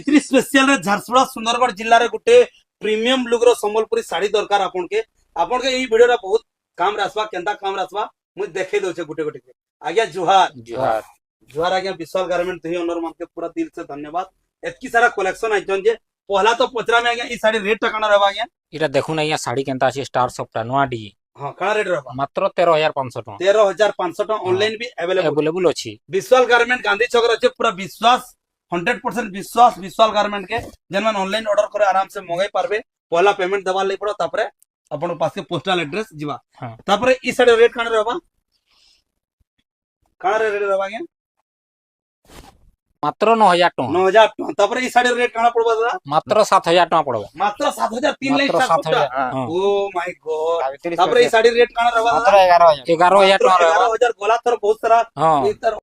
इतनी स्पेशल रे झारसुगुड़ा सुंदरगढ़ जिल्ला रे गुटे प्रीमियम लुक रो संबलपुरी साड़ी दरकार आपन के ई वीडियो रा बहुत काम रासबा केंता काम रासबा मु देखे दोचे गुटे गुटे आज्ञा जुहार जुहार जुहार आज्ञा विशाल गारमेंट तुही ओनर मान के पूरा दिल से धन्यवाद एतकी सारा कलेक्शन आइछन जे पहला तो पचरा में आज्ञा ई साड़ी रेट टा काना रहबा आज्ञा इटा देखु ना साड़ी केंता अछि स्टार सॉफ्ट नुआ डी हां काना रेट रहबा मात्र 13500 टका 13500 टका ऑनलाइन भी अवेलेबल अछि विशाल गारमेंट गांधी चौक रे पूरा विश्वास 100% विश्वास विशाल गारमेंट के जनमन ऑनलाइन ऑर्डर करे आराम से मंगाई पारबे पहला पेमेंट दबा ले पड़ो तापरे अपन पास के पोस्टल एड्रेस जीवा हाँ। तापरे ई साइड रेट काना रहबा काना रेट रहबा के मात्र 9000 टका 9000 टका तापरे ई साइड रेट काना पड़बा दादा मात्र 7000 टका पड़बो मात्र 7000 3 लाख मात्र 7000 7000 ओ माय गॉड तापरे ई साइड रेट काना रहबा मात्र 11000 टका 11000 गोला तर बहुत सारा हां इतर